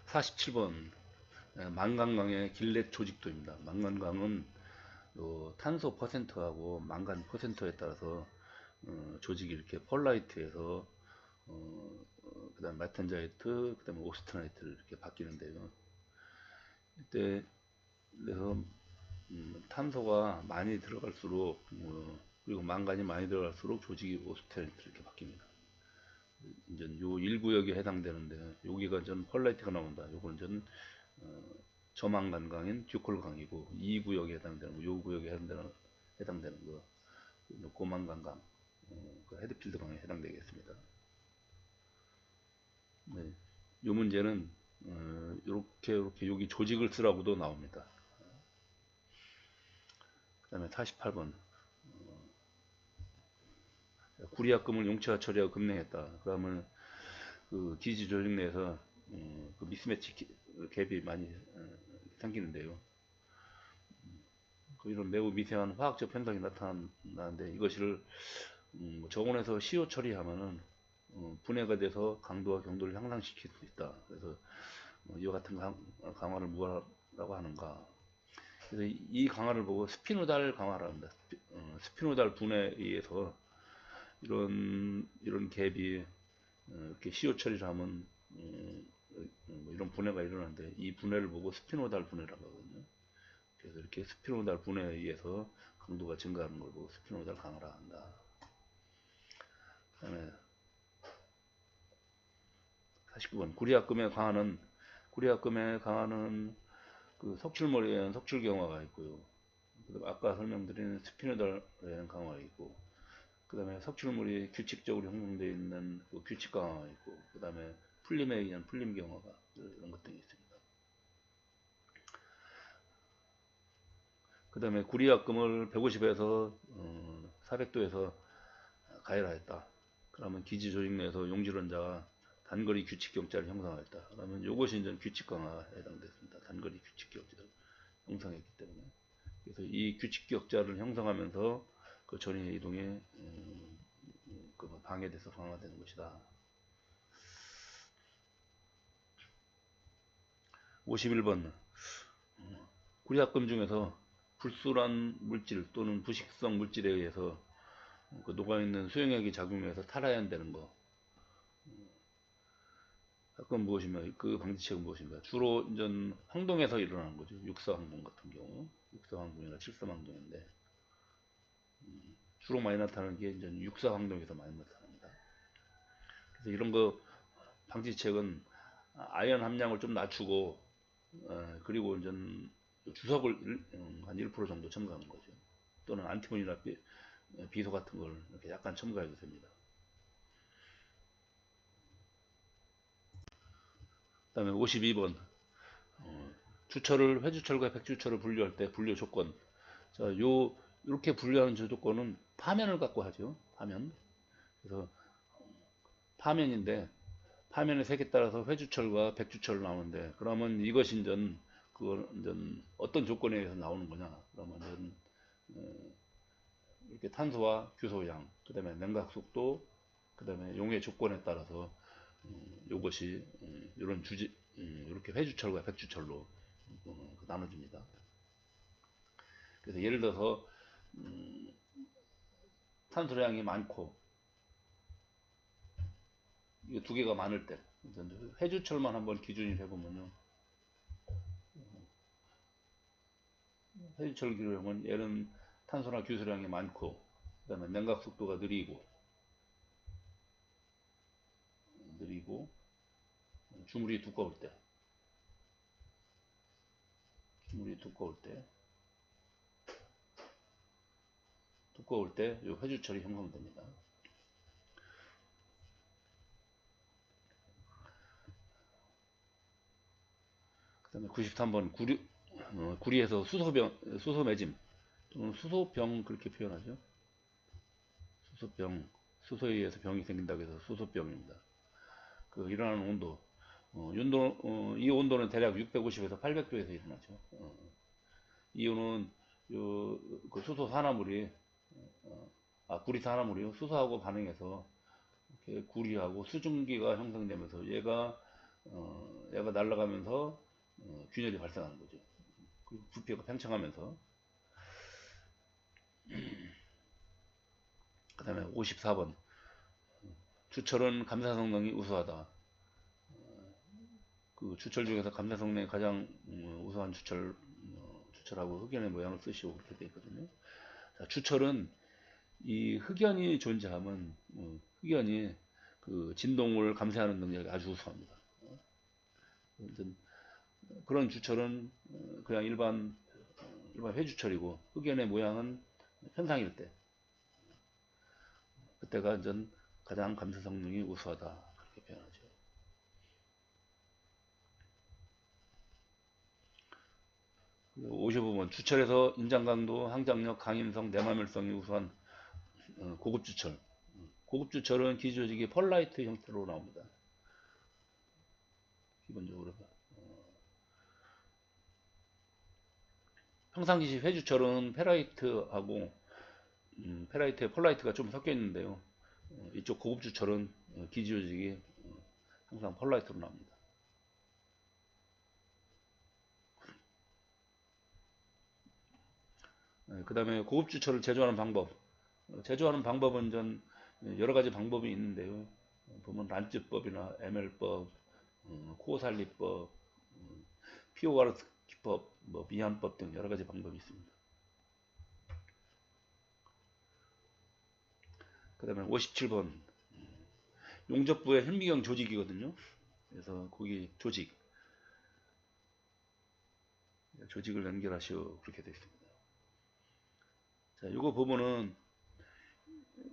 47번 망간강의 길렛 조직도입니다. 망간강은 탄소 퍼센트하고 망간 퍼센트에 따라서 조직이 이렇게 펄라이트에서 그 다음 마텐자이트, 그 다음에 오스트나이트를 이렇게 바뀌는데요. 이때 그래서 탄소가 많이 들어갈수록 그리고 망간이 많이 들어갈수록 조직이 오스트나이트 이렇게 바뀝니다. 이제 요 1구역에 해당되는데 여기가 전 펄라이트가 나온다. 요거는 전 저망간강인 듀콜강이고 2구역에 해당되는 거, 요 구역에 해당되는 거 고망간강, 그 헤드필드강에 해당되겠습니다. 네, 요 문제는 이렇게 여기 조직을 쓰라고도 나옵니다. 그 다음에 48번 구리압금을 용체화 처리하고 급냉했다. 그러면 그 기지 조직 내에서 그 미스매치 갭이 많이 생기는데요. 이런 매우 미세한 화학적 현상이 나타나는데 이것을 정원에서 시효 처리하면은 분해가 돼서 강도와 경도를 향상시킬 수 있다. 그래서 이와 같은 강화를 뭐라고 하는가? 그래서 이 강화를 보고 스피노달 강화를 합니다. 스피노달 분해에 의해서 이런 갭이 이렇게 시효 처리를 하면 뭐 이런 분해가 일어나는데 이 분해를 보고 스피노달 분해라고 하거든요. 그래서 이렇게 스피노달 분해에 의해서 강도가 증가하는 걸 보고 스피노달 강화라 한다. 그다음에 49번 구리압금의 강화는 그 석출머리에는 석출 경화가 있고요. 아까 설명드린 스피노달에는 강화가 있고, 그 다음에 석출물이 규칙적으로 형성되어 있는 그 규칙 강화가 있고, 그 다음에 풀림에 의한 풀림 경화가 이런 것들이 있습니다. 그 다음에 구리압금을 150에서 400도에서 가열하였다. 그러면 기지 조직 내에서 용질원자가 단거리 규칙 격자를 형성하였다. 그러면 이것이 이제 규칙 강화에 해당됐습니다. 단거리 규칙 격자를 형성했기 때문에. 그래서 이 규칙 격자를 형성하면서 그 전위의 이동에 그 방해돼서 강화되는 것이다. 51번 구리압금 중에서 불순한 물질 또는 부식성 물질에 의해서 그 녹아있는 수용액이 작용해서 탈하연되는 거. 사건 무엇이며 그 방지책은 무엇인가? 주로 이제 항동에서 일어나는 거죠. 육사항동 같은 경우, 육사항동이나 칠사항동인데 주로 많이 나타나는 게 이제 육사항동에서 많이 나타납니다. 그래서 이런 거 방지책은 아연 함량을 좀 낮추고 그리고 이제 주석을 한 1% 정도 첨가하는 거죠. 또는 안티몬이나 비소 같은 걸 이렇게 약간 첨가해도 됩니다. 그 다음에 52번 주철을 회주철과 백주철을 분류할 때 분류 조건. 자, 이렇게 분류하는 조건은 파면을 갖고 하죠. 파면. 그래서 파면인데 파면의 색에 따라서 회주철과 백주철 나오는데 그러면 이것이 이제 어떤 조건에 의해서 나오는 거냐? 그러면 이렇게 탄소와 규소량, 그 다음에 냉각 속도, 그 다음에 용해 조건에 따라서 이것이 이런 이렇게 회주철과 백주철로 나눠집니다. 그래서 예를 들어서 탄소량이 많고 이 두 개가 많을 때 회주철만 한번 기준을 해보면요. 회주철 기준은 얘는 탄소나 규소량이 많고 그 다음에 냉각 속도가 느리고 주물이 두꺼울 때 이 회주철이 형성됩니다. 그 다음에 93번 구리에서 수소매짐 또는 수소병 그렇게 표현하죠. 수소에 의해서 병이 생긴다고 해서 수소병입니다. 그 일어나는 온도, 이 온도는 대략 650에서 800도에서 일어나죠. 이온은 그 수소 산화물이 구리 산화물이요. 수소하고 반응해서 이렇게 구리하고 수증기가 형성되면서 얘가 얘가 날아가면서 균열이 발생하는 거죠. 그리고 부피가 팽창하면서. 그 다음에 54번 주철은 감사 성능이 우수하다. 그 주철 중에서 감사 성능이 가장 우수한 주철하고 흑연의 모양을 쓰시오 그렇게 되어 있거든요. 자, 주철은 이 흑연이 존재하면 흑연이 그 진동을 감쇄하는 능력이 아주 우수합니다. 그런 주철은 그냥 일반 회주철이고 흑연의 모양은 현상일 때 그때가 이제 가장 감쇄 성능이 우수하다 그렇게 표현하죠. 55번 주철에서 인장 강도, 항장력, 강인성, 내마멸성이 우수한 고급 주철. 고급 주철은 기조직이 펄라이트 형태로 나옵니다. 기본적으로 평상시 회주철은 페라이트하고 페라이트에 펄라이트가 좀 섞여 있는데요. 이쪽 고급 주철은 기지조직이 항상 펄라이트로 나옵니다. 그 다음에 고급 주철을 제조하는 방법. 제조하는 방법은 전 여러 가지 방법이 있는데요. 보면 란츠법이나 ML법, 코살리법, 피오가르스키법, 뭐 미안법 등 여러 가지 방법이 있습니다. 그 다음에 57번 용접부의 현미경 조직이거든요. 그래서 거기 조직을 연결하시오 그렇게 되어 있습니다. 자, 이거 보면은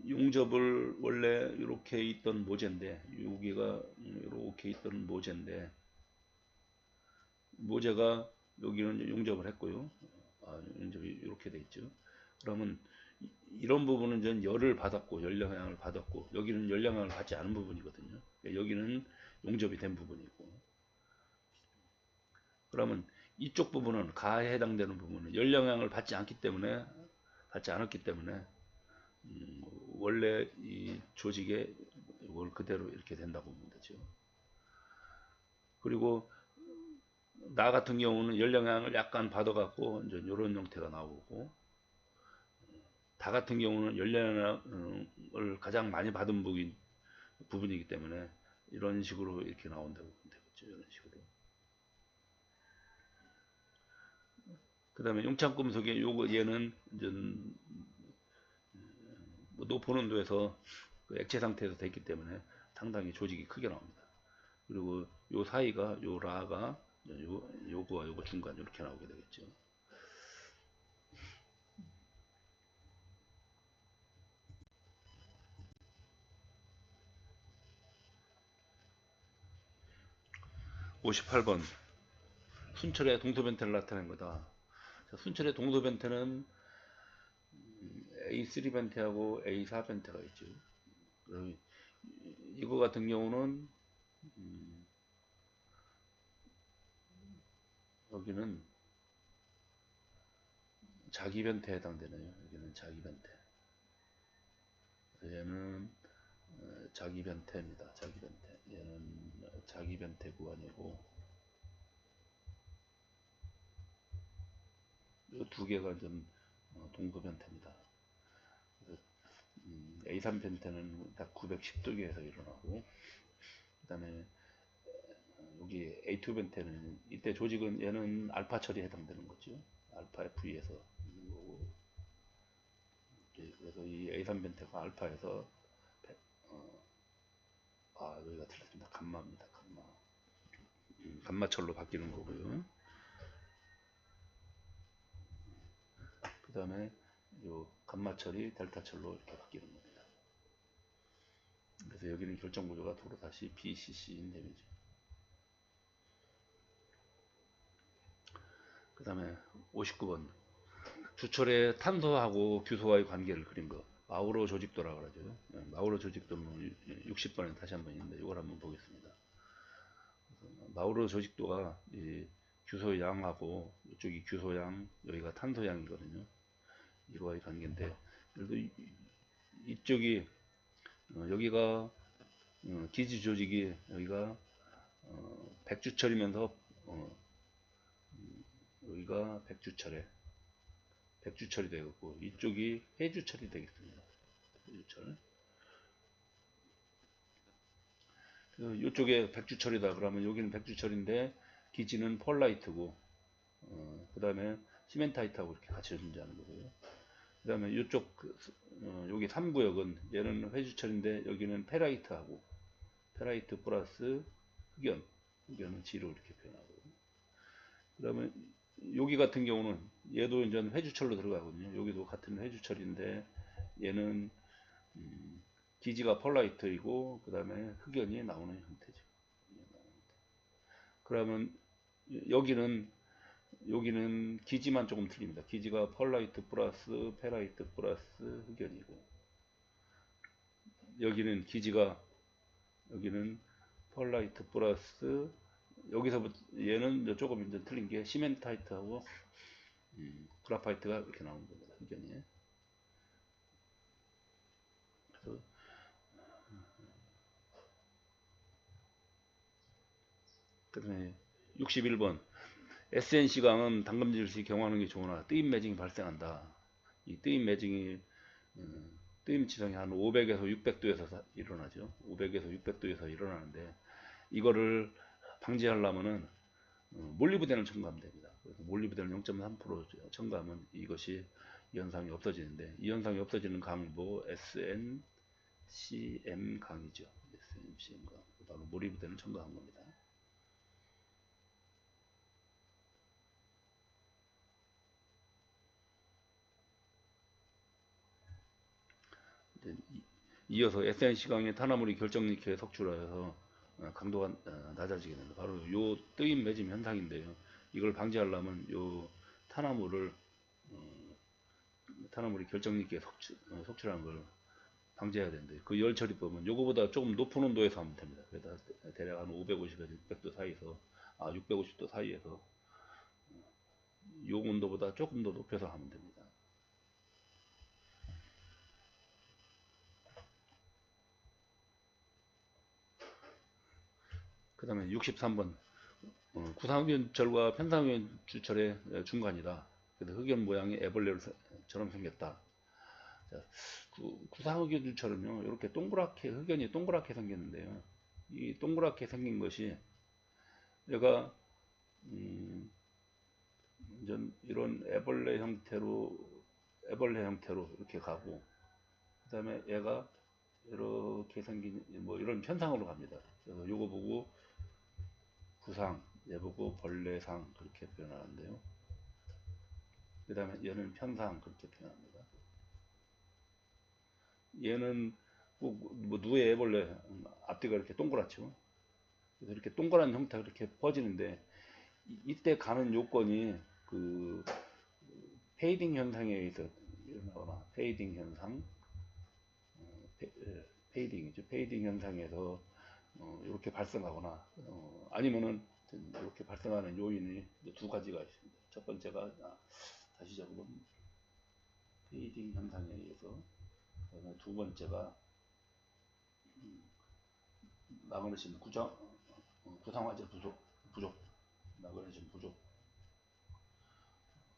용접을 원래 이렇게 있던 모재인데 여기가 이렇게 있던 모재가 여기는 용접을 했고요. 용접이 이렇게 돼 있죠. 그러면 이런 부분은 전 열을 받았고 열 영향을 받았고 여기는 열 영향을 받지 않은 부분이거든요. 여기는 용접이 된 부분이고 그러면 이쪽 부분은 가에 해당되는 부분은 열 영향을 받지 않았기 때문에 원래 이 조직에 이걸 그대로 이렇게 된다고 보면 되죠. 그리고 나 같은 경우는 열 영향을 약간 받아갖고 이제 이런 형태가 나오고 다 같은 경우는 열 영향을 가장 많이 받은 부분이기 때문에 이런 식으로 이렇게 나온다고 보면 되겠죠. 이런 식으로. 그 다음에 용창금속의 얘는 이제 높은 온도에서 그 액체 상태에서 됐기 때문에 상당히 조직이 크게 나옵니다. 그리고 요 사이가 요 라가 요거와 요거 중간 이렇게 나오게 되겠죠. (58번) 순철의 동소 변태를 나타낸 거다. 자, 순철의 동소 변태는 A3 변태하고 A4 변태가 있죠. 이거 같은 경우는 여기는 자기 변태에 해당되네요. 여기는 자기 변태. 얘는 자기 변태입니다. 자기 변태. 얘는 자기 변태 구간이고 이 두 개가 좀 동소 변태입니다. A3 변태는 딱 910도기에서 일어나고 그 다음에 여기 A2 변태는 이때 조직은 얘는 알파 철이 해당되는 거죠. 알파 FE에서 있는 거고 그래서 이 A3 변태가 알파에서 여기가 틀렸습니다. 감마입니다. 감마철로 바뀌는 거고요. 그 다음에 요 감마철이 델타철로 이렇게 바뀌는 겁니다. 그래서 여기는 결정 구조가 도로 다시 BCC인 셈이죠. 그 다음에 59번 주철의 탄소하고 규소와의 관계를 그린 거 마우로 조직도라고 그러죠. 마우로 조직도는 60번에 다시 한번 있는데 이걸 한번 보겠습니다. 마우로 조직도가 이 규소양하고 이쪽이 규소양 여기가 탄소양이거든요. 이거와의 관계인데 이쪽이 여기가 기지 조직이 여기가 백주철이면서 여기가 백주철이 되겠고 이쪽이 해주철이 되겠습니다. 해주철. 이쪽에 백주철이다 그러면 여기는 백주철인데 기지는 펄라이트고 그 다음에 시멘타이트하고 이렇게 같이 존재하는 거고요. 그 다음에 이쪽 여기 3구역은 얘는 회주철인데 여기는 페라이트하고 페라이트 플러스 흑연은 G로 이렇게 표현하고 그러면 여기 같은 경우는 얘도 이제 회주철로 들어가거든요. 여기도 같은 회주철인데 얘는 기지가 펄라이트이고 그 다음에 흑연이 나오는 형태죠. 그러면 여기는 기지만 조금 틀립니다. 기지가 펄라이트 플러스 페라이트 플러스 흑연이고 여기는 펄라이트 플러스 여기서부터 얘는 조금 이제 틀린 게 시멘타이트하고 그라파이트가 이렇게 나오는 겁니다. 흑연이. 그래서 그다음에 61번 SNC강은 담금질시 경화하는 게 좋으나 뜨임 매징이 발생한다. 이 뜨임 매징이 뜨임 지성이 한 500에서 600도에서 일어나죠. 500에서 600도에서 일어나는데 이거를 방지하려면은 몰리브덴을 첨가하면 됩니다. 그래서 몰리브덴을 0.3% 첨가하면 이것이 이 현상이 없어지는데 이 현상이 없어지는 강도 SNCM 강이죠. SNCM 강. 바로 몰리브덴을 첨가한 겁니다. 이어서 SNC강의 탄화물이 결정리키에 석출하여서 강도가 낮아지게 됩니다. 바로 요 뜨임 매짐 현상인데요. 이걸 방지하려면 요 탄화물이 결정리키에 석출하는 걸 방지해야 되는데 그 열 처리법은 요거보다 조금 높은 온도에서 하면 됩니다. 그래서 대략 한 550에서 600도 사이에서 650도 사이에서 요 온도보다 조금 더 높여서 하면 됩니다. 그 다음에 63번 구상흑연철과 편상흑연철의 중간이다. 그래서 흑연 모양이 애벌레처럼 생겼다. 자, 구상흑연철은요 이렇게 동그랗게 흑연이 동그랗게 생겼는데요. 이 동그랗게 생긴 것이 얘가 이런 애벌레 형태로 이렇게 가고 그 다음에 얘가 이렇게 생긴 뭐 이런 편상으로 갑니다. 그래서 요거 보고 구상, 얘 보고 벌레상 그렇게 표현하는데요. 그 다음에 얘는 편상 그렇게 표현합니다. 얘는 뭐 누에 애벌레 앞뒤가 이렇게 동그랗죠. 그래서 이렇게 동그란 형태가 이렇게 퍼지는데 이때 가는 요건이 그 페이딩 현상에 의해서 일어나거나 페이딩 현상 페이딩이죠. 페이딩 현상에서 이렇게 발생하거나 아니면은 이렇게 발생하는 요인이 두 가지가 있습니다. 첫 번째가 다시 적으면 페이딩 현상에 의해서 그다음에 두 번째가 마그네슘 구상화제 부족 마그네슘 부족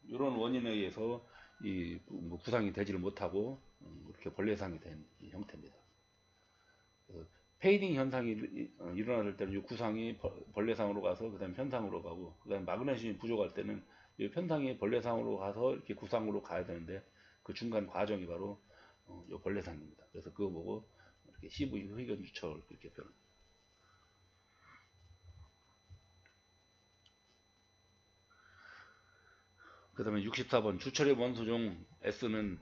이런 원인에 의해서 뭐 구상이 되지를 못하고 이렇게 벌레상이 된 형태입니다. 그래서 페이딩 현상이 일어날 때는 이 구상이 벌레상으로 가서 그다음 편상으로 가고 그다음 마그네슘이 부족할 때는 이 편상이 벌레상으로 가서 이렇게 구상으로 가야 되는데 그 중간 과정이 바로 이 벌레상입니다. 그래서 그거 보고 이렇게 CV 흑연주철 이렇게 표현합니다. 그 다음에 64번 주철의 원소 중 S는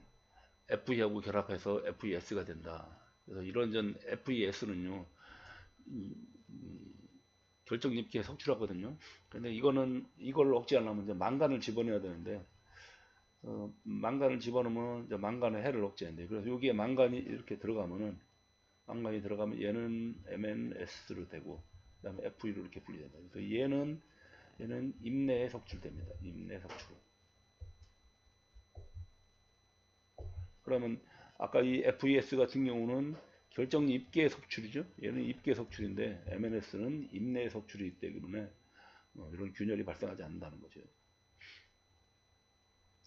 FE하고 결합해서 FES가 된다. 그래서 이런 FES는요 결정립기에 석출하거든요. 근데 이걸 억제하려면 이제 망간을 집어넣어야 되는데 망간을 집어넣으면 이제 망간의 해를 억제한대. 그래서 여기에 망간이 이렇게 들어가면 얘는 MnS로 되고 그다음에 FE로 이렇게 분리된다. 그래서 얘는 임내에 석출됩니다. 임내 석출. 그러면 아까 이 FES 같은 경우는 결정이 입계 석출이죠. 얘는 입계 석출인데 MNS는 입내 석출이 있기 때문에 이런 균열이 발생하지 않는다는 거죠.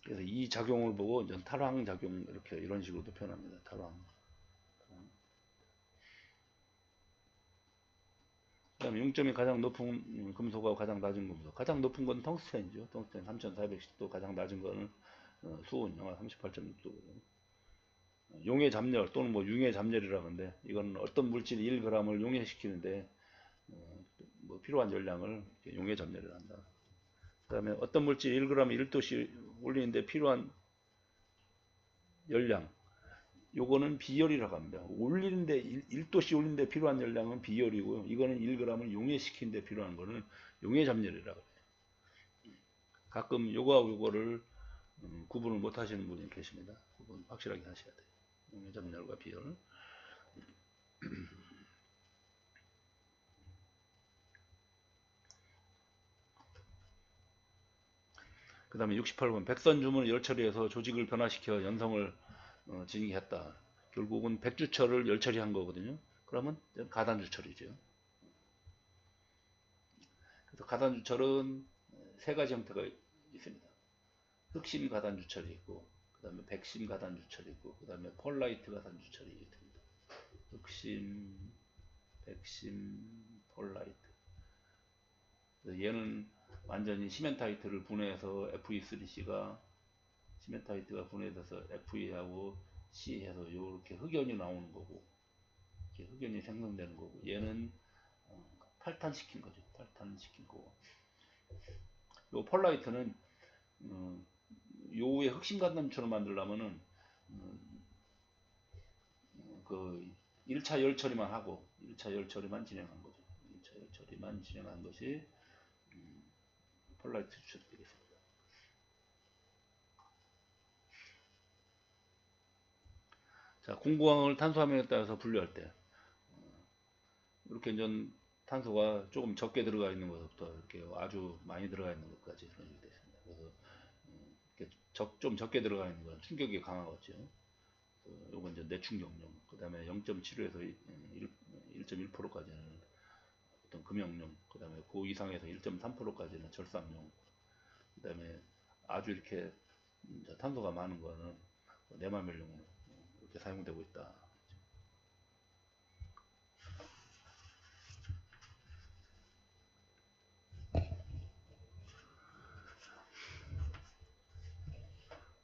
그래서 이 작용을 보고 이제 탈황 작용 이렇게 이런 식으로도 표현합니다. 탈황. 그다음에 융점이 가장 높은 금속하고 가장 낮은 금속. 가장 높은 건 텅스텐이죠. 텅스텐 3410도, 가장 낮은 거는 수온 영하 38.6도거든요. 용해 잠열 또는 뭐 융해 잠열이라고 하는데, 이건 어떤 물질 1g을 용해시키는데 뭐 필요한 열량을 용해 잠열을 한다. 그 다음에 어떤 물질 1g에 1도씨 올리는데 필요한 열량, 요거는 비열이라고 합니다. 올리는데 1도씨 올리는데 필요한 열량은 비열이고요. 이거는 1g을 용해시키는데 필요한 거는 용해 잠열이라고 해요. 가끔 요거하고 요거를 구분을 못 하시는 분이 계십니다. 구분 확실하게 하셔야 돼요. 용해 잠열과 비열. 그 다음에 68번 백선 주문을 열 처리해서 조직을 변화시켜 연성을 진행했다. 결국은 백주철을 열 처리한 거거든요. 그러면 가단주 처리죠. 그래서 가단주 처리는 세 가지 형태가 있습니다. 흑심 가단주 처리 있고, 그 다음에 백심 가단주 처리 있고, 그 다음에 폴라이트 가단주 처리 있습니다. 흑심, 백심, 폴라이트. 얘는 완전히 시멘타이트를 분해해서 Fe3C가 시멘타이트가 분해돼서 Fe하고 C해서 이렇게 흑연이 나오는 거고, 이렇게 흑연이 생성되는 거고, 얘는 탈탄시킨 거죠. 탈탄시킨 거고. 요 폴라이트는 요의 흑심 간담처럼 만들려면은 그 1차 열 처리만 하고 1차 열 처리만 진행한 거죠. 1차 열 처리만 진행한 것이 폴라이트 추출이 되겠습니다. 자, 공구황을 탄소화물에 따라서 분류할 때 이렇게 이제 탄소가 조금 적게 들어가 있는 것부터 이렇게 아주 많이 들어가 있는 것까지 분류되어 있습니다. 그래서 이렇게 좀 적게 들어가 있는 건 충격이 강하겠죠. 요건 이제 내충격용, 그 다음에 0.75에서 1.1%까지는 어떤 금형용, 그 다음에 그 이상에서 1.3%까지는 절상용, 그 다음에 아주 이렇게 탄소가 많은 거는 내마멸용으로 이렇게 사용되고 있다.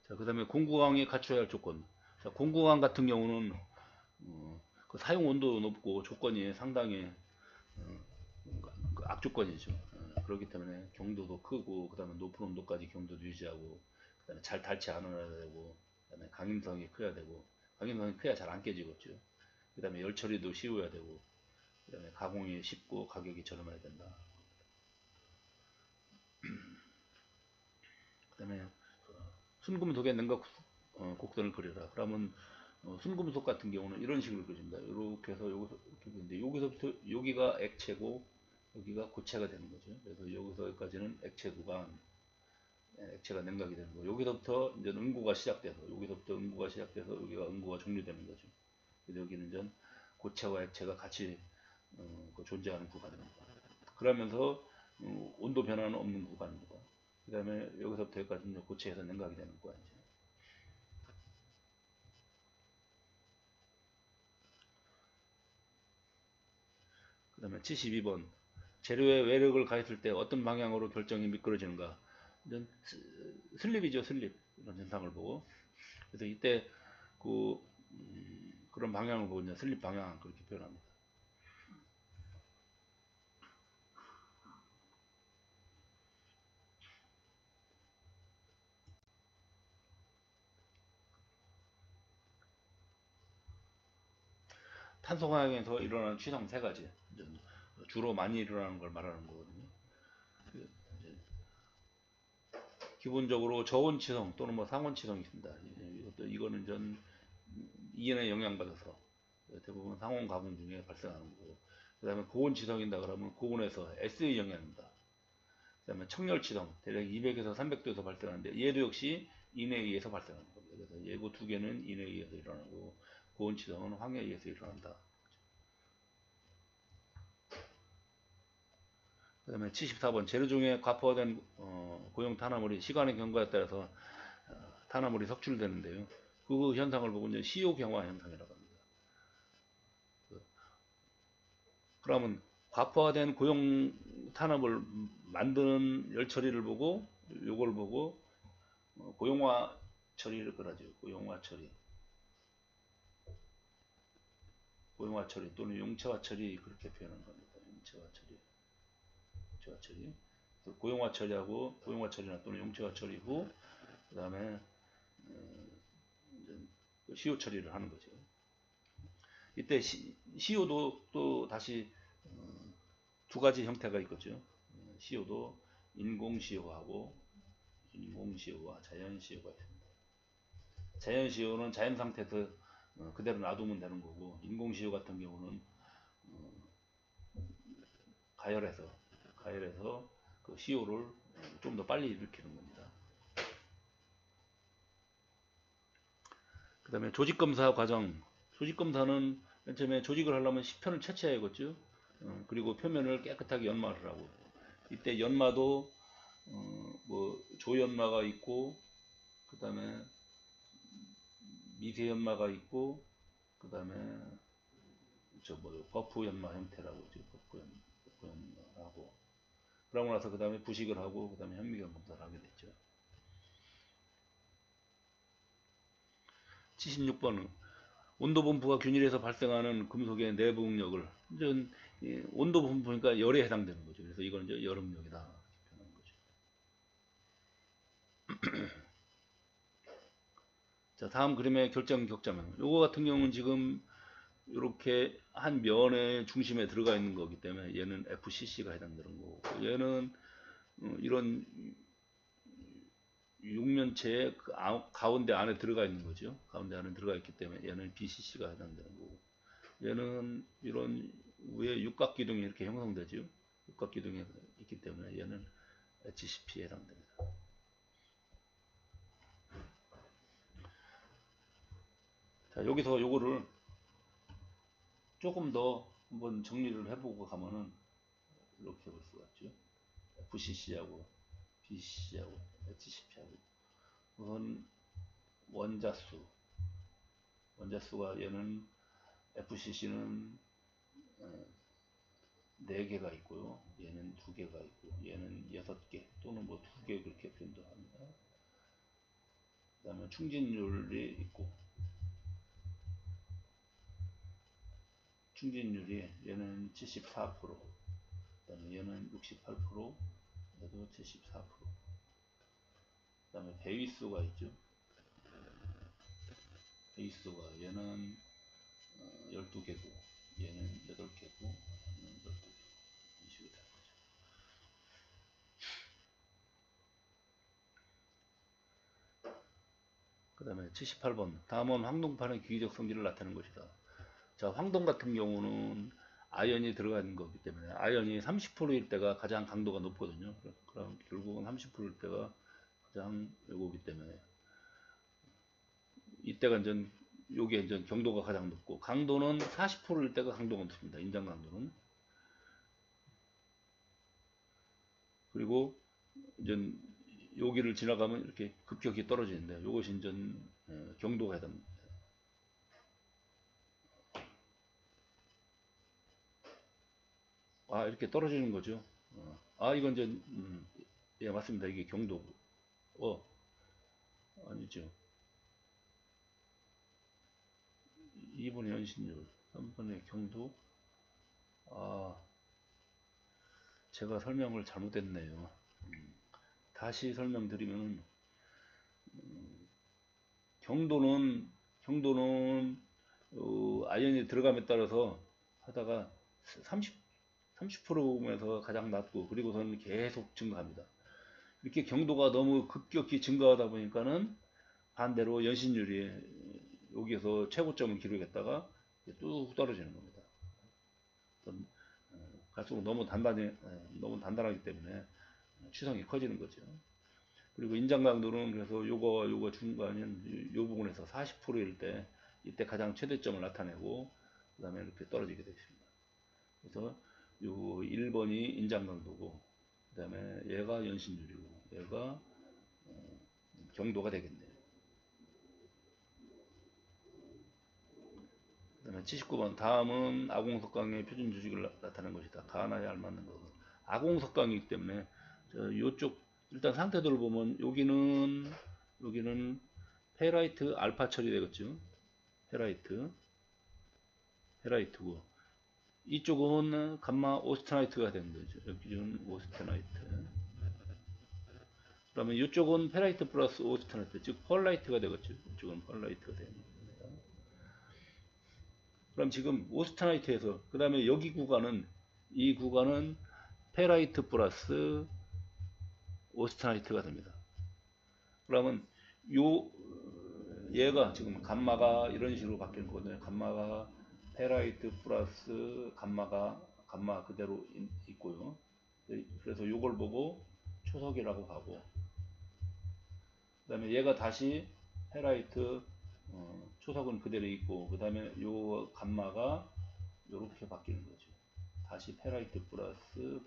자, 그 다음에 공구강이 갖춰야 할 조건. 자, 공구강 같은 경우는 그 사용 온도 높고 조건이 상당히 그 악조건이죠. 그렇기 때문에 경도도 크고, 그 다음에 높은 온도까지 경도도 유지하고, 그 다음에 잘 닳지 않아야 되고, 그 다음에 강인성이 커야 되고, 강인성이 커야 잘 안 깨지겠죠. 그 다음에 열 처리도 쉬워야 되고, 그 다음에 가공이 쉽고 가격이 저렴해야 된다. 그 다음에 순금속의 냉각 곡선을 그려라. 그러면 순금속 같은 경우는 이런 식으로 그려집니다. 이렇게 해서 여기서 이렇게 그리는데, 여기서부터 여기가 액체고 여기가 고체가 되는 거죠. 그래서 여기서까지는 액체 구간, 액체가 냉각이 되는 거. 여기서부터 이제 응고가 시작돼서 여기가 응고가 종료되는 거죠. 그래서 여기는 이제 고체와 액체가 같이 존재하는 구간입니다. 그러면서 온도 변화는 없는 구간입니다. 그 다음에 여기서부터 여기까지는 고체에서 냉각이 되는 구간이죠. 그 다음에 72번 재료에 외력을 가했을 때 어떤 방향으로 결정이 미끄러지는가. 이제 슬립이죠. 슬립. 이런 현상을 보고, 그래서 이때 그런 방향을 보고 이제 슬립 방향 그렇게 표현합니다. 탄소 화학에서 일어나는 취성 세 가지, 주로 많이 일어나는 걸 말하는 거거든요. 기본적으로 저온치성 또는 뭐 상온치성이 있습니다. 이거는 전 이온에 영향받아서 대부분 상온 가공 중에 발생하는 거고, 그 다음에 고온치성이다 그러면 고온에서 S의 영향입니다. 그 다음에 청열치성 대략 200에서 300도에서 발생하는데, 얘도 역시 인에 의해서 발생하는 겁니다. 그래서 얘고 두 개는 인에 의해서 일어나고, 고온치성은 황해에 의해서 일어난다. 그 다음에 74번 재료 중에 과포화된 고용 탄화물이 시간의 경과에 따라서 탄화물이 석출되는데요. 그 현상을 보고 이제 CO 경화 현상이라고 합니다. 그러면 과포화된 고용 탄화물 만드는 열 처리를 보고 요걸 보고 고용화 처리를 그러죠. 고용화 처리 또는 용체화 처리 그렇게 표현하는 겁니다. 용체화 처리. 고용화 처리하고 고용화 처리나 또는 용체화 처리 후 그다음에 CO 처리를 하는 거죠. 이때 CO도 또 다시 두 가지 형태가 있겠죠. CO도 인공 CO하고 자연 CO가 있습니다. 자연 CO는 자연 상태에서 그대로 놔두면 되는 거고, 인공 CO 같은 경우는 가열해서 그 CO를 좀 더 빨리 일으키는 겁니다. 그 다음에 조직검사 과정. 조직검사는 맨 처음에 조직을 하려면 시편을 채취해야겠죠. 그리고 표면을 깨끗하게 연마를 하고, 이때 연마도 뭐 조연마가 있고, 그 다음에 미세연마가 있고, 그 다음에 버프 연마 형태라고 하죠. 버프 연마하고, 그러고 나서 그 다음에 부식을 하고, 그 다음에 현미경 검사를 하게 됐죠. 76번은 온도 분포가 균일해서 발생하는 금속의 내부 응력을, 이제 온도 분포니까 열에 해당되는 거죠. 그래서 이건 이제 열응력이다 이렇게 표현하는 거죠. 자, 다음 그림의 결정 격자면, 요거 같은 경우는 지금 이렇게 한 면의 중심에 들어가 있는 거기 때문에 얘는 FCC가 해당되는 거고, 얘는 이런 육면체의 가운데 안에 들어가 있는 거죠. 가운데 안에 들어가 있기 때문에 얘는 BCC가 해당되는 거고, 얘는 이런 위에 육각기둥이 이렇게 형성되죠. 육각기둥이 있기 때문에 얘는 HCP에 해당됩니다. 자, 여기서 요거를 조금 더 한번 정리를 해보고 가면은 이렇게 볼 수가 있죠. FCC하고 BCC하고 HCP하고, 우선 원자수가 얘는 FCC는 4개가 있고요. 얘는 2개가 있고, 얘는 6개 또는 뭐 2개 그렇게 표현도 합니다. 그 다음에 충진율이 있고, 충진율이 얘는 74%, 그 다음에 얘는 68%, 얘도 74%. 그 다음에 배위수가 있죠. 배위수가 얘는 12개고, 얘는 8개고, 얘는 12개고. 이 식으로 되는 거죠. 그 다음에 78번. 다음은 황동판의 기계적 성질을 나타내는 것이다. 자, 황동 같은 경우는 아연이 들어가 있는 거기 때문에 아연이 30%일 때가 가장 강도가 높거든요. 그럼 결국은 30%일 때가 가장 요거기 때문에 이때가 이제 요게 이제 경도가 가장 높고, 강도는 40%일 때가 강도가 높습니다. 인장 강도는. 그리고 이제 여기를 지나가면 이렇게 급격히 떨어지는데, 요것이 이제 경도가 해당됩니다. 아, 이렇게 떨어지는 거죠. 이건 이제 예, 맞습니다. 이게 경도고. 아니죠. 2번의 연신율, 3번의 경도. 제가 설명을 잘못했네요. 다시 설명드리면, 경도는 아연이 들어감에 따라서 하다가 30%에서 가장 낮고, 그리고서는 계속 증가합니다. 이렇게 경도가 너무 급격히 증가하다 보니까는 반대로 연신율이 여기에서 최고점을 기록했다가 뚝 떨어지는 겁니다. 갈수록 너무 단단하기 때문에 추성이 커지는 거죠. 그리고 인장 강도는 그래서 요거 중간인 요 부분에서 40%일 때 이때 가장 최대점을 나타내고 그 다음에 이렇게 떨어지게 되겠습니다. 그래서 요 1번이 인장 강도고 그 다음에 얘가 연신줄이고 얘가 경도가 되겠네요. 그 다음에 79번 다음은 아공석강의 표준 조직을 나타낸 것이다. 가나에 알맞는 것은 아공석강이기 때문에 요쪽 일단 상태들을 보면 여기는 페라이트 알파 처리되겠죠. 페라이트고 이쪽은 감마 오스테나이트가 되는 거죠. 여기는 오스테나이트. 그러면 이쪽은 페라이트 플러스 오스테나이트, 즉 펄라이트가 되겠죠. 이쪽은 펄라이트가 되는 겁니다. 그럼 지금 오스테나이트에서 그 다음에 이 구간은 페라이트 플러스 오스테나이트가 됩니다. 그러면 얘가 지금 감마가 이런 식으로 바뀌는 거거든요. 감마가 페라이트 플러스 감마 그대로 있고요. 그래서 요걸 보고 초석이라고 하고 그 다음에 얘가 다시 페라이트 초석은 그대로 있고 그 다음에 요 감마가 요렇게 바뀌는 거죠. 다시 페라이트 플러스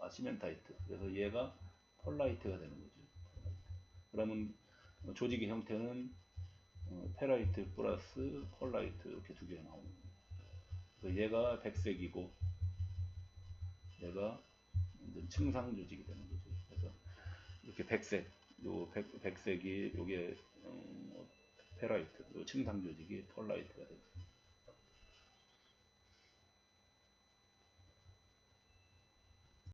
시멘타이트. 그래서 얘가 펄라이트가 되는 거죠. 그러면 조직의 형태는 페라이트 플러스 펄라이트 이렇게 두 개가 나오는 거예요. 얘가 백색이고 얘가 층상 조직이 되는 거죠. 그래서 이렇게 백색이 요게 페라이트, 요 층상 조직이 펄라이트가 되죠.